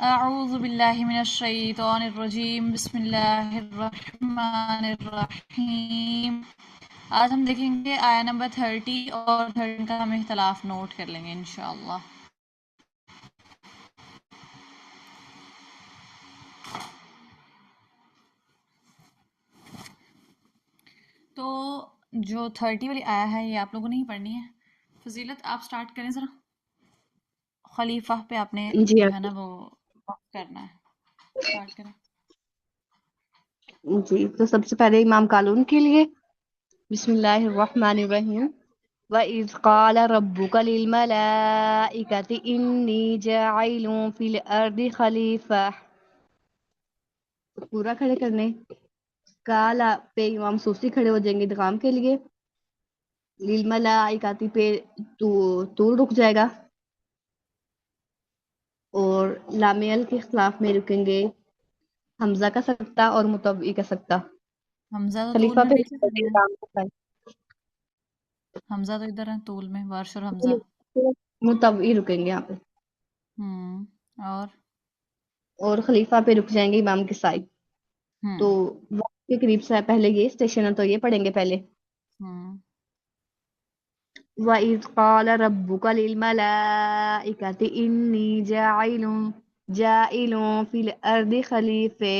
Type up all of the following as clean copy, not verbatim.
اعوذ باللہ من الشیطان الرجیم بسم اللہ الرحمن الرحیم. آج ہم دیکھیں گے آیا نمبر 30 اور 30 کا ہم اختلاف نوٹ کر لیں گے انشاءاللہ. تو جو 30 والی آیا ہے یہ آپ لوگوں نے ہی پڑھنی ہے. فضیلت آپ سٹارٹ کریں ذرا. خلیفہ پہ آپ نے جی جو ہے نا وہ کرنا ہے. سٹارٹ کریں. جی تو سب سے پہلے امام قالون کے لیے بسم اللہ الرحمن الرحیم وَإِذْ قَالَ رَبُّكَ لِلْمَلَائِكَةِ إِنِّي جَاعِلٌ فِي الْأَرْضِ خَلِيفَةً. پورا کھڑے کرنے کالا پہ امام سوسی کھڑے ہو جائیں گے ادغام کے لیے. لِلْمَلَائِكَةِ پہ طول رک جائے گا اور لامیل کے اختلاف میں رکیں گے حمزہ کا سکتہ اور متوی کا سکتہ. حمزہ تو طول خلیفہ میں پہ پیچھے چلے گئے. ادغام کا حمزہ تو ادھر ہے طول میں. ورش اور حمزہ. متوی رکیں گے یہاں پہ اور خلیفہ پہ رک جائیں گے امام کے سائے. تو وقت کے قریب سے پہلے یہ اسٹیشن ہے تو یہ پڑھیں گے پہلے. وَإِذْ قَالَ رَبُّكَ لِلْمَلَائِكَةِ إِنِّي جَاعِلٌ فِي الْأَرْضِ خَلِيفَةً.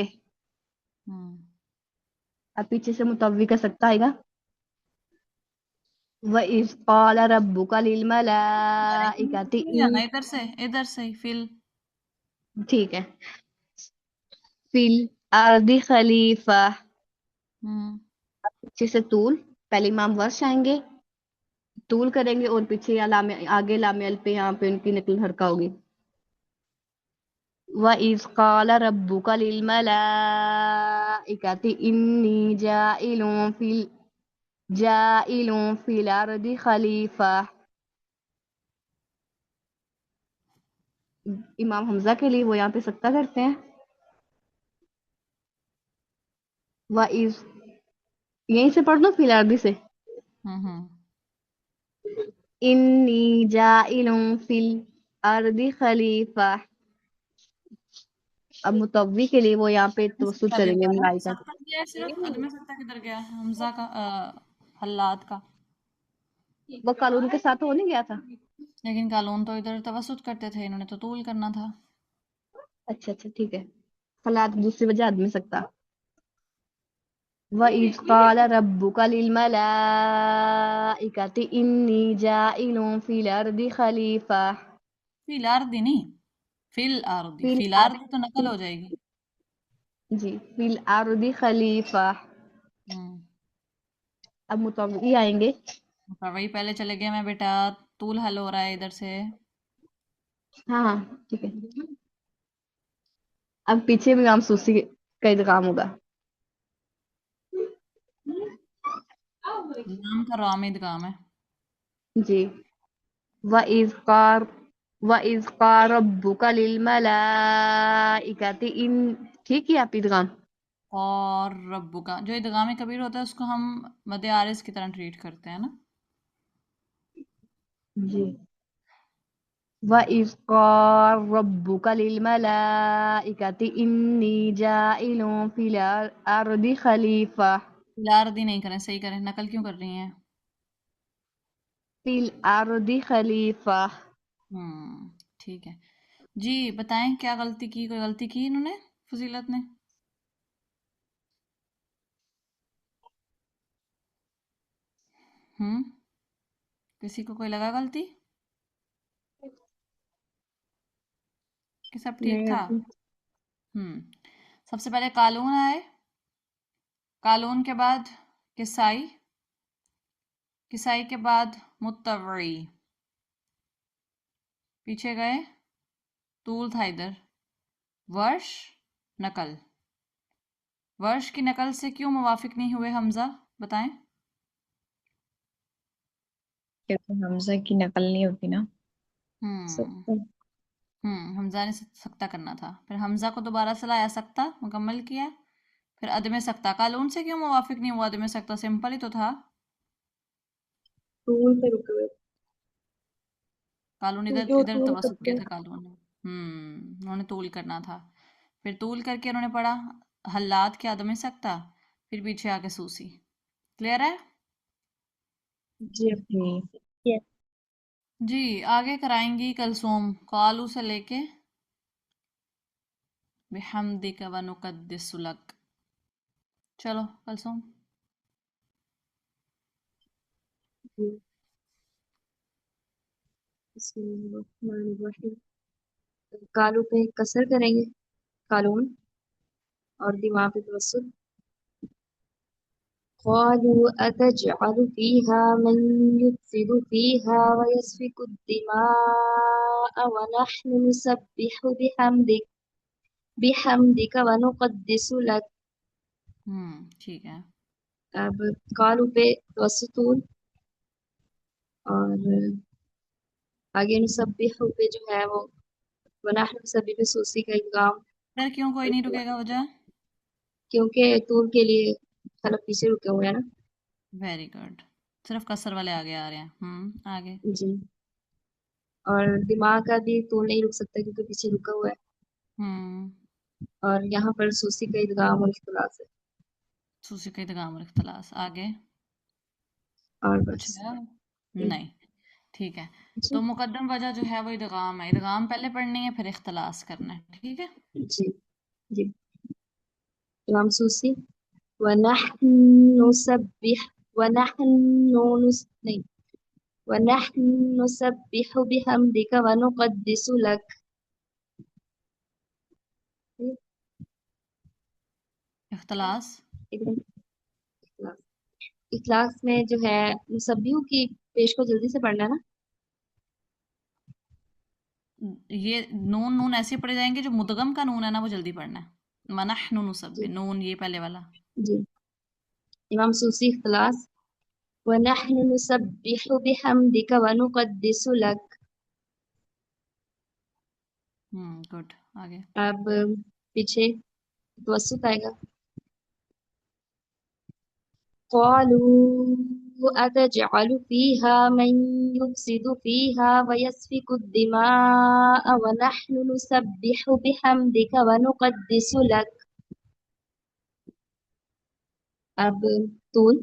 اب پیچھے سے متوی کا سکتہ آئے گا. وَإِذْ قَالَ رَبُّكَ لِلْمَلَائِكَةِ نہیں آنا ادھر سے ہی فل. ٹھیک ہے. فِي الْأَرْضِ خَلِيفَةً. پیچھے سے طول پہلے امام ورش آئیں گے طول کریں گے اور پیچھے آگے لام پہ یہاں پہ ان کی نقل حرکہ ہوگی. وَإِذْ قَالَ رَبُّكَ لِلْمَلَائِكَةِ إِنِّي جَاعِلٌ فِي الْأَرْضِ خَلِيفَةً. امام حمزہ کے لیے وہ یہاں پہ سکتہ کرتے ہیں. وَإِذْ یہیں سے پڑھ دو فی الارض سے. إِنِّي جَاعِلٌ فِي الْأَرْضِ خَلِيفَةً. اب متوی کے لیے وہ یہاں پہ توسط کریں گے ملائکہ. سکتہ کیا ہے صرف عدم سکتہ کدھر گیا ہے حمزہ کا حلات کا. وہ قانون کے ساتھ ہو نہیں گیا تھا. لیکن قالون تو ادھر توسط کرتے تھے انہوں نے تو طول کرنا تھا. اچھا ٹھیک ہے. حالات دوسری وجہ آدمی سکتا. وَإِذْ قَالَ رَبُّكَ لِلْمَلَائِكَةِ إِنِّي جَاعِلٌ فِي الْأَرْضِ خَلِيفَةً. فی الارض نہیں فی الارض. فی الارض تو نقل ہو جائے گی. جی فی الارض خلیفہ. اب متوی آئیں گے. وہی پہلے چلے گئے میں بیٹا. طول حل ہو رہا ہے ادھر سے. ہاں ٹھیک ہے. اب پیچھے بھی امام سوسی کا ادغام ہوگا. نام کا رام ادغام ہے. جی وَإِذْ قَالَ رَبُّكَ لِلْمَلَائِكَةِ ٹھیک ہے آپ ادغام. اور ربو کا جو ادغام کبیر ہوتا ہے اس کو ہم مد عارض کی طرح ٹریٹ کرتے ہیں نا. جی وَإِذْ قَالَ رَبُّكَ لِلْمَلَائِكَةِ إِنِّي جَاعِلٌ فِي الْأَرْضِ خَلِيفَةً. فی نہیں کریں صحیح کریں. نقل کیوں کر رہی ہیں. فِي الْأَرْضِ خَلِيفَةً. ٹھیک ہے جی. بتائیں کیا غلطی کی. کوئی غلطی کی انہوں نے فضیلت نے. کسی کو کوئی لگا غلطی کہ سب ٹھیک تھا. سب سے پہلے قالون آئے. قالون کے بعد کسائی. کسائی کے بعد متوعی. پیچھے گئے طول تھا ادھر. ورش نقل. ورش کی نقل سے کیوں موافق نہیں ہوئے حمزہ بتائیں. حمزہ کی نقل نہیں ہوتی نا. حمزہ نے سکتہ کرنا تھا. پھر حمزہ کو دوبارہ سے لایا سکتہ مکمل کیا. پھر عدم سکتہ. قالون سے کیوں موافق نہیں ہوا عدم سکتہ. سمپل ہی تو تھا. قالون ادھر توسط کیا تھا قالون نے. انہوں نے طول کرنا تھا، پھر طول کر کے انہوں نے پڑھا حلات کے عدم سکتا، پھر پیچھے آ کے سوسی. کلیئر ہے؟ جی جی جی آگے کرائیں گی کلثوم قالو سے لے کے بحمدک ونقدس لک. چلو کلثوم. جی بسم اللہ الرحمن الرحیم. کالو پہ کسر کریں گے، قالون، اور دماغ پہ توسط. قالوا أتجعل فيها من يفسد فيها ويسفك الدماء ونحن نسبح بحمدك ونقدس لك. ٹھیک ہے. اب قالو پہ توسطون، اور آگے نسبح پہ جو ہے وہ ونحن نسبح پہ سوسی کا ادغام، ادھر کیوں کوئی نہیں رکے گا وجہ؟ کیونکہ طول کے لیے خلق پیچھے رکے ہوئے ہیں نا. ویری گڈ، صرف کسر والے آگے آ رہے ہیں. آگے. جی، اور دماغ کا بھی طول نہیں رک سکتا کیونکہ پیچھے رکا ہوا ہے. اور یہاں پر سوسی کا ادغام اور اختلاس ہے. سوسی کا ادغام اور اختلاس. آگے اور کچھ بس ہے؟ نہیں. ٹھیک ہے، جی تو مقدم وجہ جو ہے وہ ادغام ہے. ادغام پہلے پڑھنی ہے پھر اختلاس کرنا ہے. ٹھیک ہے. جی جی. امام سوسی ونحن نسبح ونحن نہیں ونحن نسبح بحمدك ونقدس لك. اختلاس. اخلاص میں جو ہے نسبیو کی پیش کو جلدی سے پڑھنا ہے نا. یہ نون ایسے پڑھے جائیں گے، جو مدغم کا نون ہے نا وہ جلدی پڑھنا ہے. ونحن نسبح، نون یہ پہلے والا. جی امام سوسی اخلاص ونحن نسبح بحمدك ونقدس لك. گڈ. آگے. اب پیچھے توسط آئے گا. قالوا أتجعل فيها من يفسد فيها ويسفك الدماء ونحن نسبح بحمدك ونقدس لك. اب طول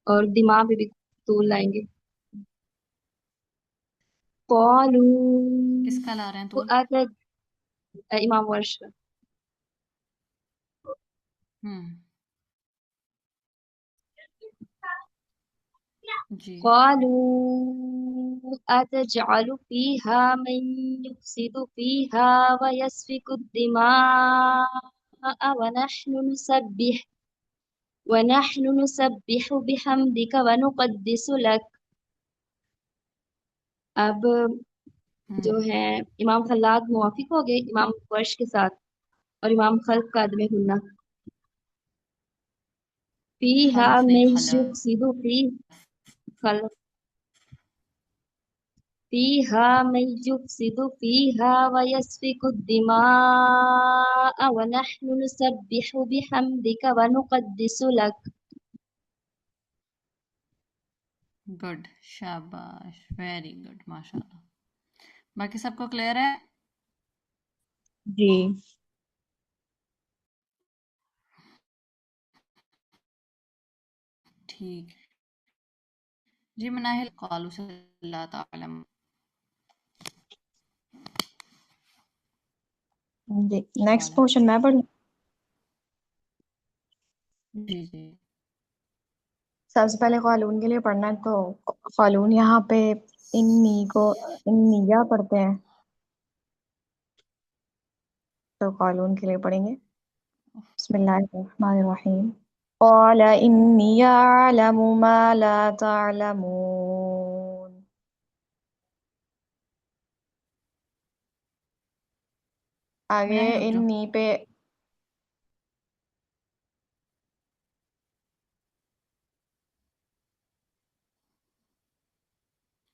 اور دماغ پہ بھی طول لائیں گے. کس کا لا رہے ہیں طول؟ امام ورش کا. جی. قالوا أتجعل فيها من يفسد فيها ويسفك الدماء ونحن نسبح بحمدك ونقدس لك. اب جو ہے امام خلاد موافق ہو گئے امام ورش کے ساتھ، اور امام خلف کا عدم ہننا. فيها خلف نہیں، من خلف. يفسد خلف فيها من يفسد فيها ويسفك الدماء ونحن نسبح بحمدك ونقدس لك. گڈ، شاباش، ویری گڈ، ماشاء اللہ. باقی سب کو کلیئر ہے؟ جی ٹھیک. جی مناہل قالو سے اللہ تعالی. جی نیکسٹ پورشن میں پڑھوں. جی جی. سب سے پہلے قالون کے لیے پڑھنا ہے، تو قالون یہاں پہ انی کو انیا پڑھتے ہیں، تو قالون کے لیے پڑھیں گے. بسم اللہ الرحمن الرحیم. قال انی اعلم ما لا تعلمون. آگے مناہل رک جاؤ. انی پہ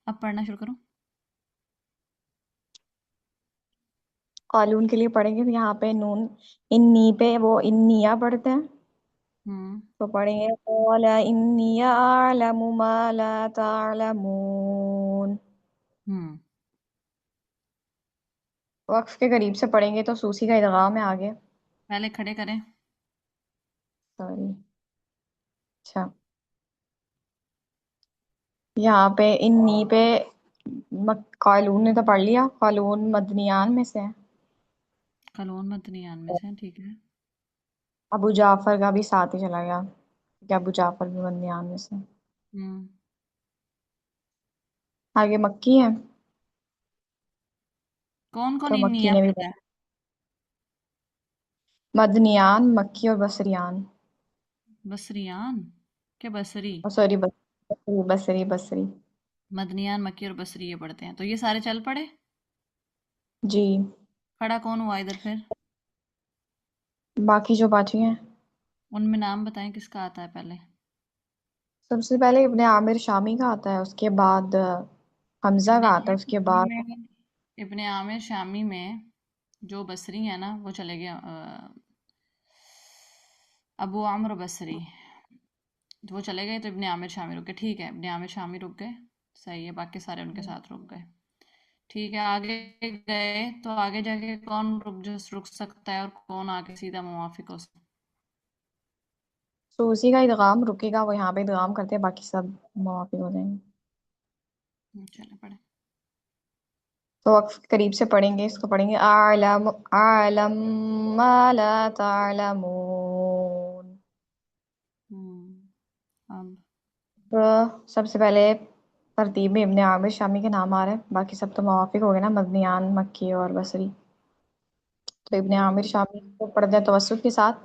اب پڑھنا شروع کرو. قالون کے لیے پڑھیں گے، تو یہاں پہ نون انی پہ وہ انیا پڑھتے ہیں، تو پڑھیں گے قال انی اعلم ما لا تعلمون. وقف کے قریب سے پڑھیں گے تو سوسی کا ادغام ہے آگے. پہلے کھڑے کریں. سوری. اچھا یہاں پہ انی پہ قالون نے تو پڑھ لیا. قالون مدنیان میں سے ہے. قلون مدنیان میں سے ٹھیک ہے. ابو جعفر کا بھی ساتھ ہی چلا گیا کہ ابو جعفر بھی مدنیان میں سے. آگے مکی ہے کون کون تو مکی انیا نے بھی پڑھتا پڑھا. ہے؟ مدنیان، مکی اور بصریان. بصریان کہ بصری؟ سوری بصری بصری بصری. مدنیان، مکی اور بصری یہ پڑھتے ہیں. تو یہ سارے چل پڑے. جی کھڑا کون ہوا ادھر پھر؟ باقی جو باقی ہیں ان میں نام بتائیں کس کا آتا ہے پہلے. سب سے پہلے ابن عامر شامی کا آتا ہے، اس کے بعد حمزہ ابن کا آتا ہے، عامر اس کے شامی بعد میں ابن عامر شامی میں جو بصری ہے نا وہ چلے گیا ابو عمرو بصری. وہ چلے گئے تو ابن عامر شامی رک گئے. ٹھیک ہے ابن عامر شامی رک گئے صحیح ہے. باقی سارے ان کے ساتھ رک گئے. ٹھیک ہے آگے گئے تو آگے جا کے کون رک سکتا ہے اور کون آگے سیدھا موافق ہو سکتا سوسی کا ادغام رکے گا، وہ یہاں پہ ادغام کرتے ہیں، باقی سب موافق ہو جائیں گے. ہے. چلے پڑھیں. تو وقف قریب سے پڑھیں گے، اس کو پڑھیں گے اعلم اعلم ما لا تعلمون. اب تو سب سے پہلے ترتیب میں ابن عامر شامی کے نام آ رہے ہیں، باقی سب تو موافق ہو گئے نا، مدنیان، مکی اور بصری. تو ابن عامر شامی کو پڑھتے ہیں توسط کے ساتھ.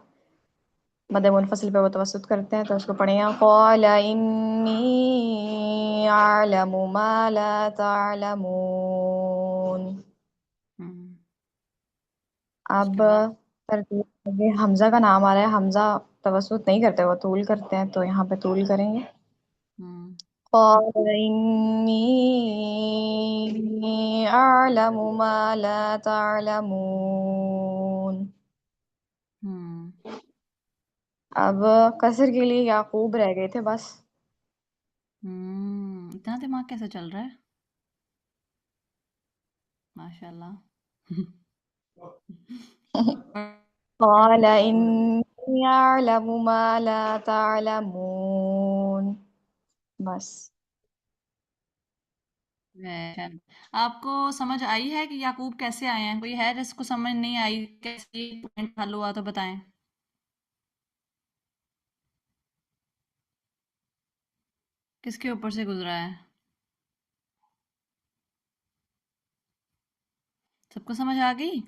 مد منفصل پہ وہ توسط کرتے ہیں تو اس کو پڑھیں گے قال انی اعلم ما لا تعلمون. اس اب کے بعد ترتیب میں حمزہ کا نام آ رہا ہے. حمزہ توسط نہیں کرتے، وہ طول کرتے ہیں، تو یہاں پہ طول کریں گے. قال إني أعلم ما لا تعلمون. اب قصر کے لیے یعقوب رہ گئے تھے بس. اتنا دماغ کیسے چل رہا ہے ماشاء اللہ. قال إني أعلم ما لا تعلمون. بس آپ کو سمجھ آئی ہے کہ یعقوب کیسے آئے ہیں؟ کوئی ہے جس کو سمجھ نہیں آئی کیسے پوائنٹ حل ہوا تو بتائیں. کس کے اوپر سے گزرا ہے؟ سب کو سمجھ آ گئی؟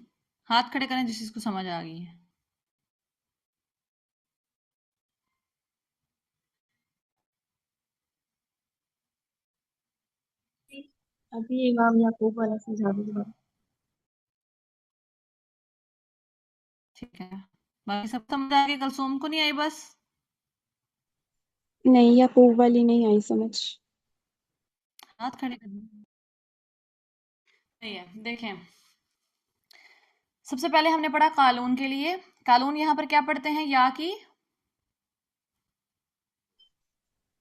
ہاتھ کھڑے کریں جس چیز کو سمجھ آ گئی ہے. ابھی امام یعقوب والا سمجھا دوں. ٹھیک ہے باقی سب سمجھ آ گئی. کلثوم کو نہیں آئی بس؟ نہیں یعقوب والی نہیں آئی سمجھ. ہاتھ کھڑے کریں. صحیح ہے. دیکھیں سب سے پہلے ہم نے پڑھا قالون کے لیے. قالون یہاں پر کیا پڑھتے ہیں؟ یا کی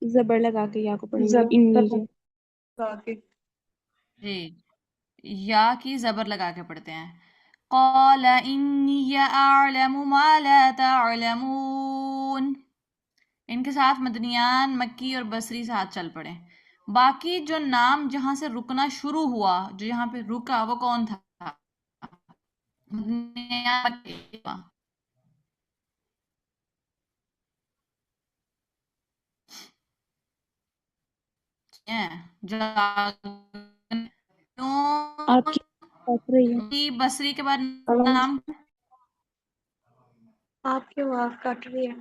زبر لگا کے یا کو پڑھیں گے. انی جو جی یا کی زبر لگا کے پڑھتے ہیں. قال انی اعلم ما لا تعلمون. ان کے ساتھ مدنیان، مکی اور بصری ساتھ چل پڑے. باقی جو نام جہاں سے رکنا شروع ہوا، جو یہاں پہ رکا، وہ کون تھا؟ مدنیان، مکی. آپ کی کٹ رہی ہے. بصری کے بعد نام آپ کی آواز کٹ رہی ہے.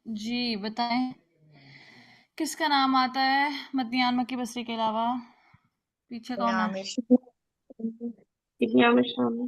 جی بتائیں کس کا نام آتا ہے مدنیان، مکی، بصری کے علاوہ؟ پیچھے کون ہے؟ ابن عامر شامی.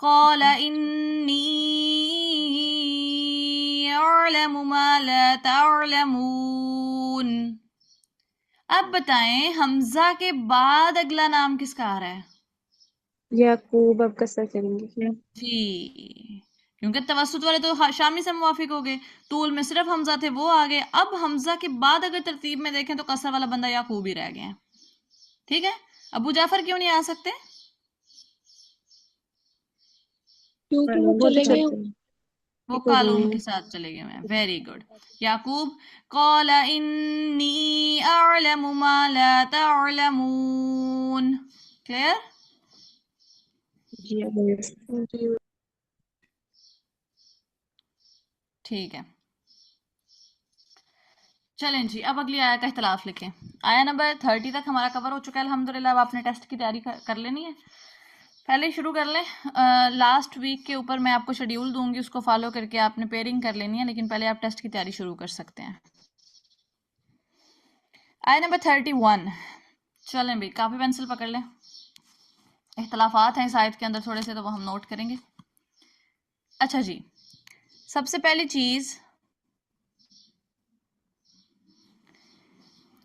قال انی اعلم ما لا تعلمون. اب بتائیں حمزہ کے بعد اگلا نام کس کا آ رہا ہے؟ یعقوب. اب کسر کریں گے. جی، کیونکہ توسط والے تو شامی سے موافق ہو گئے، طول میں صرف حمزہ تھے وہ آگے. اب حمزہ کے بعد اگر ترتیب میں دیکھیں تو قصر والا بندہ یعقوب ہی رہ گیا ہے. ٹھیک ہے، ابو جعفر کیوں نہیں آ سکتے؟ کیونکہ وہ چلے گئے وہ قالون کے ساتھ چلے گئے ہیں. Very good. یعقوب قال انی اعلم ما لا تعلمون. کلیئر؟ جی. ٹھیک ہے، چلیں جی اب اگلی آیا کا اختلاف لکھیں. آیا نمبر 30 تک ہمارا کور ہو چکا ہے الحمدللہ. اب آپ نے ٹیسٹ کی تیاری کر لینی ہے. پہلے شروع کر لیں. لاسٹ ویک کے اوپر میں آپ کو شیڈیول دوں گی، اس کو فالو کر کے آپ نے پیئرنگ کر لینی ہے، لیکن پہلے آپ ٹیسٹ کی تیاری شروع کر سکتے ہیں. آیا نمبر 31. چلیں بھائی کاپی پینسل پکڑ لیں. اختلافات ہیں اس آیت کے اندر تھوڑے سے، تو وہ ہم نوٹ کریں گے. اچھا جی، سب سے پہلی چیز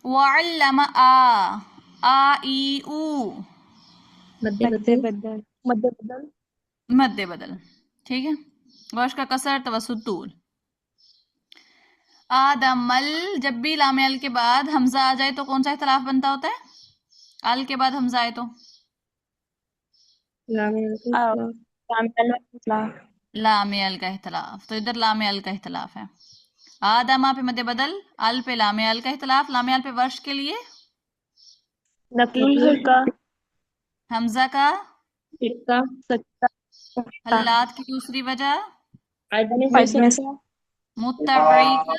وعلم ای او مد بدل. ٹھیک ہے، گوش کا کسر توسط طول. آدم ال، جب بھی لام ال کے بعد حمزہ آ جائے تو کون سا اختلاف بنتا ہوتا ہے؟ ال کے بعد حمزہ آئے تو لام ال کا اختلاف. تو ادھر لام ال کا اختلاف ہے. آدمہ پہ مد بدل، ال پہ لام ال کا اختلاف. لام ال پہ ورش کے لیے حمزہ کا حلات کی دوسری وجہ متعی کا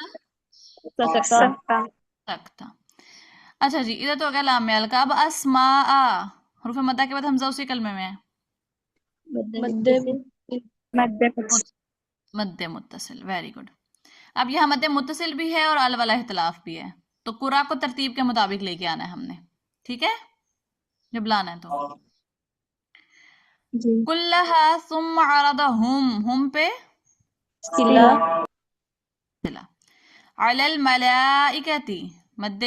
سکتا. اچھا جی، ادھر تو ہو گیا لام ال کا. اب اسماء، حروف مدہ کے بعد حمزہ اسی کلمے میں ہے. مد متصل. Very good. اب یہاں مد متصل بھی ہے اور ال والا اختلاف بھی ہے، تو قرآ کو ترتیب کے مطابق لے کے آنا ہے ہم نے. ٹھیک ہے، جب لانا ہے تو کلہا ثم عرضہم، ہم پہ علی الملائکتی مد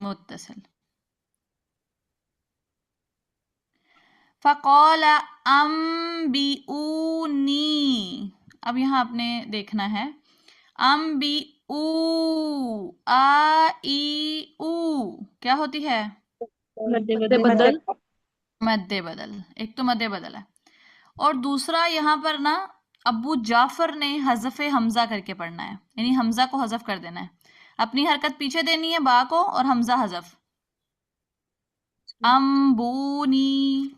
متصل. فقال انبئونی، اب یہاں آپ نے دیکھنا ہے انبئو ای او کیا ہوتی ہے؟ مد بدل. ایک تو مد بدل ہے، اور دوسرا یہاں پر نا ابو جعفر نے حذف حمزہ کر کے پڑھنا ہے، یعنی حمزہ کو حذف کر دینا ہے. اپنی حرکت پیچھے دینی ہے با کو، اور حمزہ حذف. امبونی.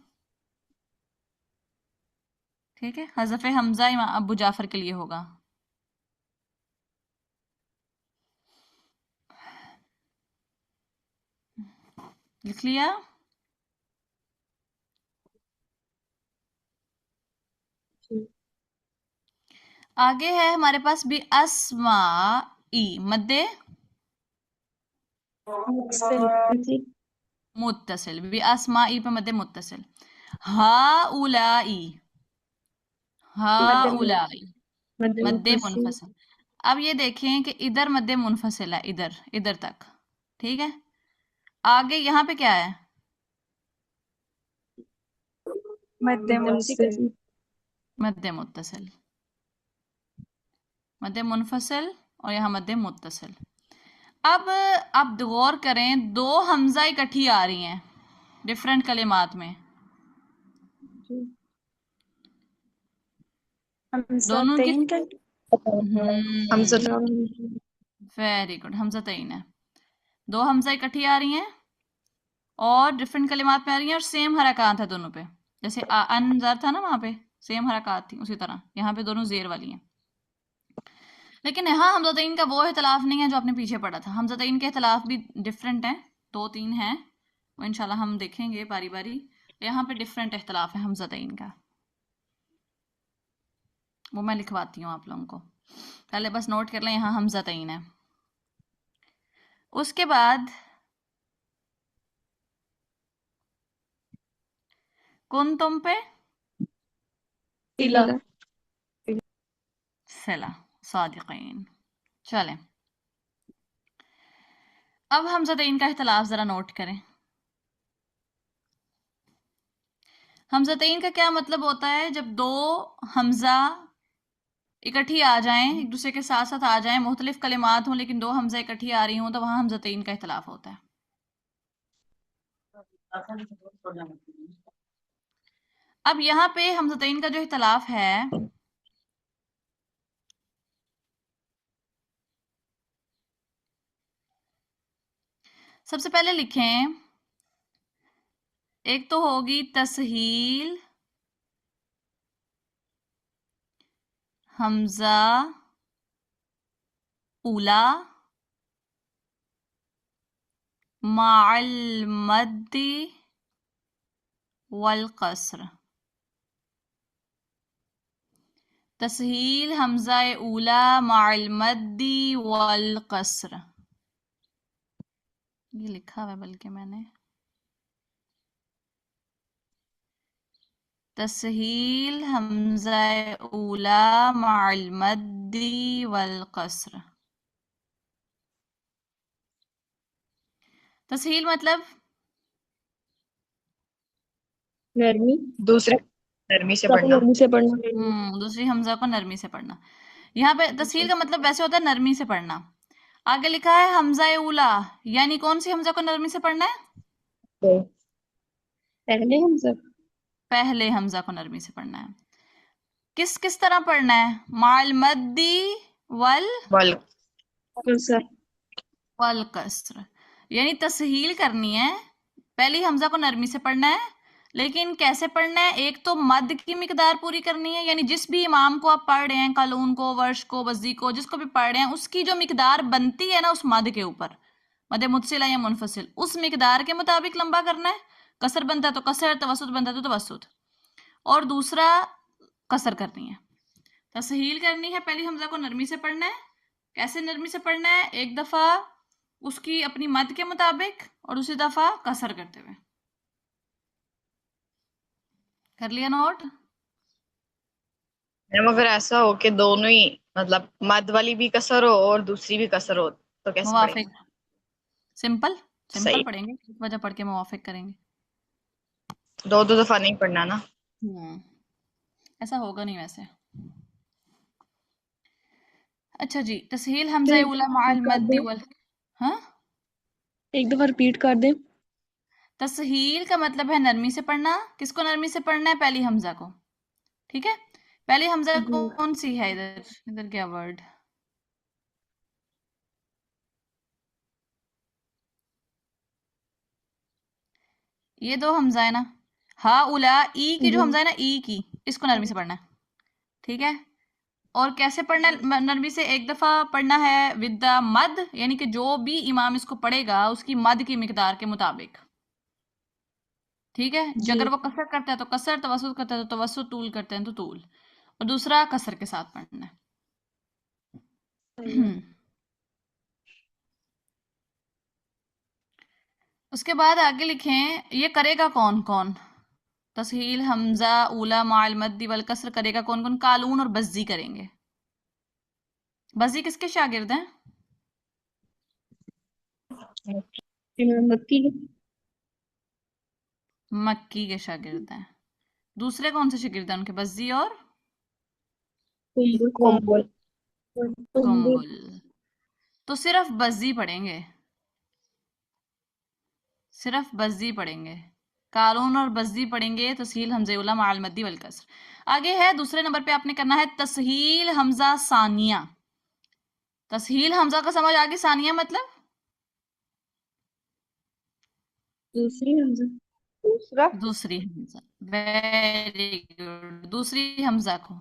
ٹھیک ہے، حذف حمزہ ابو جعفر کے لیے ہوگا. لکھ لیا؟ آگے ہے ہمارے پاس بھی اسمائی مد متصل. بھی اسمائی پہ مد متصل. ہاؤلائی مد منفصل. اب یہ دیکھیں کہ ادھر مد منفصل ہے، ادھر تک. ٹھیک ہے، آگے یہاں پہ کیا ہے؟ مد متصل. مد منفصل اور یہاں مد متصل. اب آپ غور کریں، دو حمزہ اکٹھی آ رہی ہیں ڈفرینٹ کلمات میں. دونوں کی ویری گڈ، حمزہ تعین ہے. دو حمزہ اکٹھی آ رہی ہیں اور ڈفرینٹ کلمات میں آ رہی ہیں، اور سیم حرکات ہے دونوں پہ. جیسے انذر تھا نا، وہاں پہ سیم حرکات تھی، اسی طرح یہاں پہ دونوں زیر والی ہیں. لیکن یہاں حمزتین کا وہ اختلاف نہیں ہے جو آپ نے پیچھے پڑھا تھا. حمزتین کے اختلاف بھی ڈفرینٹ ہیں، 2-3 ہیں، وہ انشاءاللہ ہم دیکھیں گے باری باری. یہاں پہ ڈفرینٹ اختلاف ہے حمزتین کا، وہ میں لکھواتی ہوں آپ لوگوں کو. پہلے بس نوٹ کر لیں یہاں حمزتین ہے. اس کے بعد کن تم پہ صلہ صلہ صادقین. چلیں اب حمزتین کا اختلاف ذرا نوٹ کریں. حمزتین کا کیا مطلب ہوتا ہے؟ جب دو حمزہ اکٹھی آ جائیں، ایک دوسرے کے ساتھ ساتھ آ جائیں، مختلف کلمات ہوں لیکن دو حمزہ اکٹھی آ رہی ہوں تو وہاں حمزتین کا اختلاف ہوتا ہے. اب یہاں پہ حمزتین کا جو اختلاف ہے سب سے پہلے لکھیں، ایک تو ہوگی تسہیل حمزہ اولا مع المد والقصر. تسہیل حمزہ اولا مع المد والقصر، یہ لکھا ہوا ہے بلکہ میں نے. تسہیل حمزہ اولا مع المد والقصر. تسہیل مطلب نرمی دوسرے نرمی سے پڑھنا. نرمی سے پڑھنا. دوسری حمزہ کو نرمی سے پڑھنا. یہاں پہ تسہیل کا مطلب ویسے ہوتا ہے نرمی سے پڑھنا. آگے لکھا ہے حمزہ اولا، یعنی کون سی حمزہ کو نرمی سے پڑھنا ہے؟ پہلے حمزہ پہلے حمزہ کو نرمی سے پڑھنا ہے. کس طرح پڑھنا ہے؟ مع المد والقصر، یعنی تسہیل کرنی ہے، پہلی حمزہ کو نرمی سے پڑھنا ہے. لیکن کیسے پڑھنا ہے؟ ایک تو مد کی مقدار پوری کرنی ہے، یعنی جس بھی امام کو آپ پڑھ رہے ہیں، قالون کو، ورش کو، بزی کو، جس کو بھی پڑھ رہے ہیں، اس کی جو مقدار بنتی ہے نا اس مد کے اوپر، مد متصل یا منفصل، اس مقدار کے مطابق لمبا کرنا ہے. کسر بنتا ہے تو کسر، توسط بنتا ہے تو توسط. اور دوسرا کسر کرنی ہے، تسہیل کرنی ہے، پہلی حمزہ کو نرمی سے پڑھنا ہے. کیسے نرمی سے پڑھنا ہے؟ ایک دفعہ اس کی اپنی مد کے مطابق اور دوسری دفعہ کسر کرتے ہوئے. کر لیا نوٹ؟ اگر ایسا ہو کہ دونوں ہی مطلب مد والی بھی کسر ہو اور دوسری بھی کسر ہو تو کیسے پڑھیں گے؟ موافق، سمپل صحیح، پڑھیں گے، ایک وجہ پڑھ کے موافق کریں گے. دو دفعہ نہیں پڑھنا نا. ایسا ہوگا نہیں ویسے. اچھا جی، تسہیل حمزہ اولا مع المد ہاں ایک دفعہ ریپیٹ کر دیں. تسہیل کا مطلب ہے نرمی سے پڑھنا. کس کو نرمی سے پڑھنا ہے؟ پہلی حمزہ کو. ٹھیک ہے، پہلی حمزہ کون سی ہے؟ ادھر کیا ورڈ، یہ دو حمزہ ہے نا، ہا اولا، ای کی جو حمزہ ہے نا، ای کی، اس کو نرمی سے پڑھنا ہے. ٹھیک ہے، اور کیسے پڑھنا ہے نرمی سے؟ ایک دفعہ پڑھنا ہے ود دا مد، یعنی کہ جو بھی امام اس کو پڑھے گا اس کی مد کی مقدار کے مطابق. ٹھیک ہے، اگر وہ کسر کرتا ہے تو کسر، توسط کرتا ہے تو توسط، طول کرتے ہیں تو طول، اور دوسرا کسر کے ساتھ پڑھنا ہے. اس کے بعد آگے لکھیں، یہ کرے گا کون کون؟ تسہیل حمزہ اولا مع المد والکسر کرے گا کون کون؟ قالون اور بزی کریں گے. بزی کس کے شاگرد ہیں؟ مکی کے شاگرد ہیں. دوسرے کون سے شاگرد ہیں ان کے؟ بزی اور کمبل. تو صرف بزی پڑھیں گے، صرف بزی پڑھیں گے، قالون اور بزی پڑھیں گے تسہیل حمزہ اولا مع المد والکسر. آگے ہے دوسرے نمبر پہ آپ نے کرنا ہے تسہیل حمزہ ثانیہ. تسہیل حمزہ کا سمجھ آگے، ثانیہ مطلب دوسری حمزہ. ویری گڈ، دوسری حمزہ کو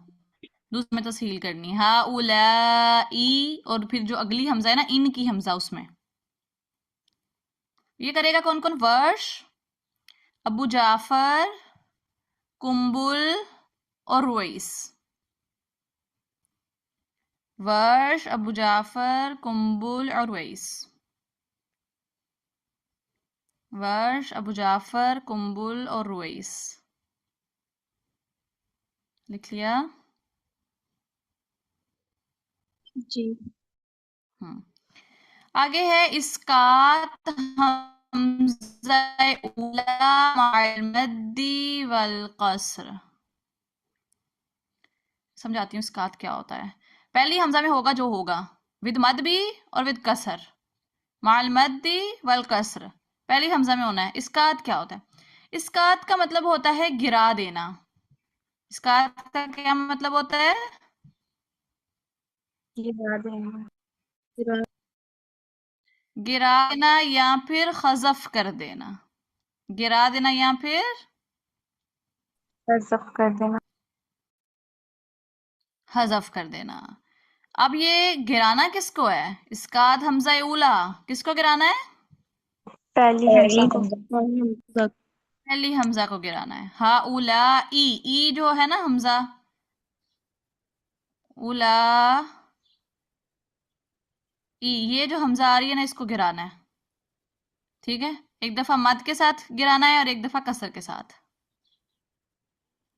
دوسرے میں تسہیل کرنی. ہا اولا ای، اور پھر جو اگلی حمزہ ہے نا ان کی حمزہ، اس میں یہ کرے گا کون کون؟ ورش، ابو جعفر، کمبل اور رویس. ورش، ابو جعفر، کمبل اور رویس. ورش، ابو جعفر، کمبل اور رویس. لکھ لیا؟ جی آگے ہے اسقاط حمزہ اولا مع المدی والقصر. سمجھاتی ہوں اسقاط کیا ہوتا ہے. پہلی حمزہ میں ہوگا جو ہوگا ود مد بھی اور ود کسر، مع المدی والقصر پہلی حمزہ میں ہونا ہے. اسقاط کیا ہوتا ہے؟ اسقاط کا مطلب ہوتا ہے گرا دینا. اسقاط کا کیا مطلب ہوتا ہے؟ گرا دینا یا پھر حذف کر دینا. گرا دینا یا پھر حذف کر دینا. حذف کر دینا. اب یہ گرانا کس کو ہے؟ اسقاط حمزہ اولا کس کو گرانا ہے؟ پہلی حمزہ کو. پہلی حمزہ کو گرانا ہے. ہا اولا ای جو ہے نا حمزہ اولا ای، یہ جو حمزہ آ رہی ہے نا اس کو گرانا ہے. ٹھیک ہے، ایک دفعہ مد کے ساتھ گرانا ہے اور ایک دفعہ کسر کے ساتھ.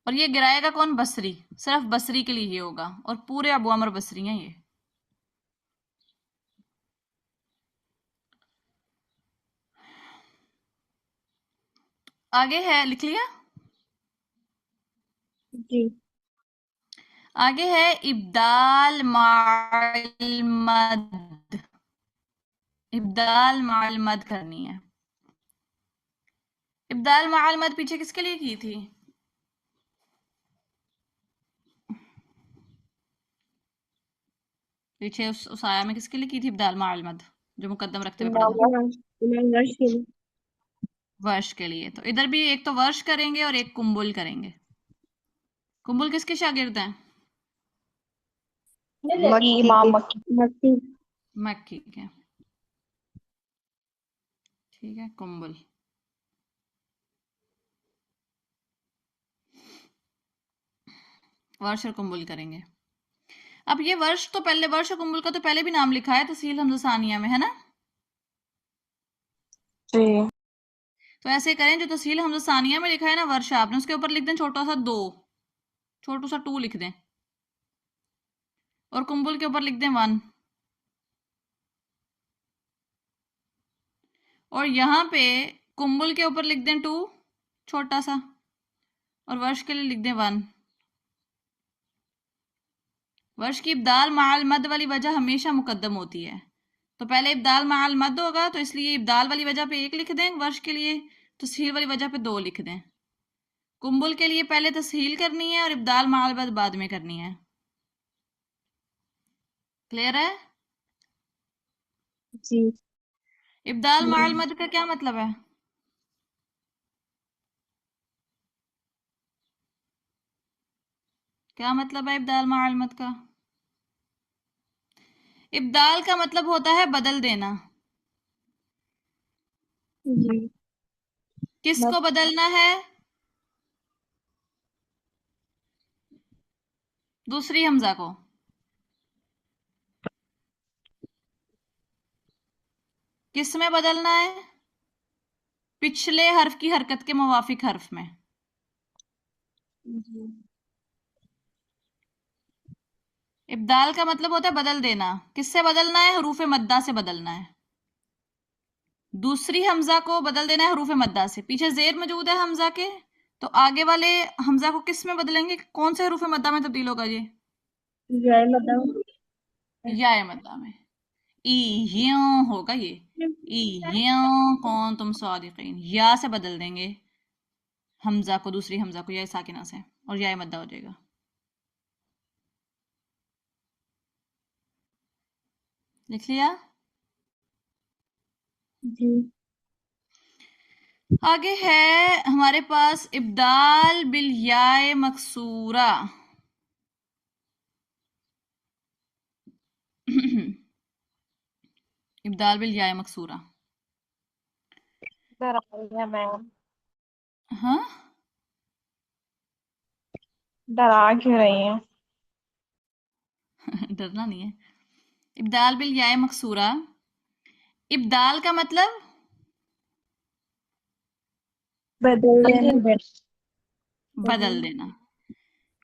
اور یہ گرائے گا کون؟ بصری. صرف بصری کے لیے یہ ہوگا اور پورے ابو عمر بصری ہیں یہ. آگے ہے، لکھ لیا؟ جی آگے ہے ابدال مع المد. ابدال مع المد کرنی ہے. ابدال مع المد پیچھے کس کے لیے کی تھی؟ پیچھے اس آیا میں کس کے لیے کی تھی ابدال مع المد جو مقدم رکھتے ہوئے پڑھا تھا؟ امام ورش کے لیے. ورش کے لیے. تو ادھر بھی ایک تو ورش کریں گے اور ایک کمبل کریں گے. کمبل کس کے شاگرد ہیں؟ امام مکی. مکی. مکی کے. ٹھیک ہے، کمبل. ورش اور کمبل کریں گے. اب یہ ورش تو پہلے، ورش اور کمبل کا تو پہلے بھی نام لکھا ہے تسہیل حمزہ ثانیہ میں، ہے نا؟ جی تو ایسے کریں، جو تسہیل حمزہ ثانیہ میں لکھا ہے نا ورش، آپ نے اس کے اوپر لکھ دیں چھوٹا سا 2، چھوٹا سا 2 لکھ دیں، اور کمبل کے اوپر لکھ دیں 1، اور یہاں پہ کمبل کے اوپر لکھ دیں 2 چھوٹا سا، اور ورش کے لیے لکھ دیں 1. ورش کی ابدال مع المد والی وجہ ہمیشہ مقدم ہوتی ہے، تو پہلے ابدال مع المد ہوگا تو اس لیے ابدال والی وجہ پہ 1 لکھ دیں، ورش کے لیے تسہیل والی وجہ پہ 2 لکھ دیں. کمبل کے لیے پہلے تسہیل کرنی ہے اور ابدال مع المد بعد میں کرنی ہے. کلیئر ہے؟ جی ابدال مع المد کا کیا مطلب ہے؟ کیا مطلب ہے ابدال مع المد کا؟ ابدال کا مطلب ہوتا ہے بدل دینا. جی کس کو بدلنا ہے؟ دوسری حمزہ کو. کس میں بدلنا ہے؟ پچھلے حرف کی حرکت کے موافق حرف میں. ابدال کا مطلب ہوتا ہے بدل دینا. کس سے بدلنا ہے؟ حروف مدہ سے بدلنا ہے. دوسری حمزہ کو بدل دینا ہے حروف مدہ سے. پیچھے زیر موجود ہے حمزہ کے، تو آگے والے حمزہ کو کس میں بدلیں گے؟ کون سے حروف مدہ میں تبدیل ہوگا یہ؟ یا مدہ میں. ایوں ہوگا یہ. ایوں کون تم صادقین، یا سے بدل دیں گے حمزہ کو، دوسری حمزہ کو یا ساکنہ سے، اور یا مدہ ہو جائے گا. لکھ لیا؟ جی آگے ہے ہمارے پاس ابدال بالیاء مکسورہ. ابدال بالیاء مکسورہ. ہاں ڈرا کیوں رہی ہیں؟ ڈرنا نہیں ہے. ابدال بالیاء مکسورہ. ابدال کا مطلب بدل دینا. بدل دینا.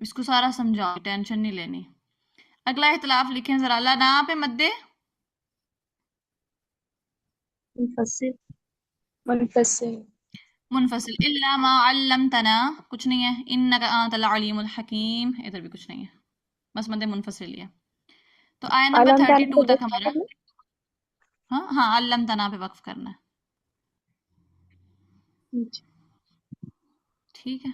اس کو سارا سمجھاؤ، ٹینشن نہیں لینی. اگلا اختلاف لکھیں ذرا. لنا پہ مدے منفصل منفصل منفصل. الا ما علمتنا کچھ نہیں ہے. انک انت العلیم الحکیم ادھر بھی کچھ نہیں ہے، بس مدے منفصل ہی ہے. تو آیا نمبر علم 32 تعالیٰ تک ہمارا. ہاں علمتنا پہ وقف کرنا ہے. ٹھیک ہے.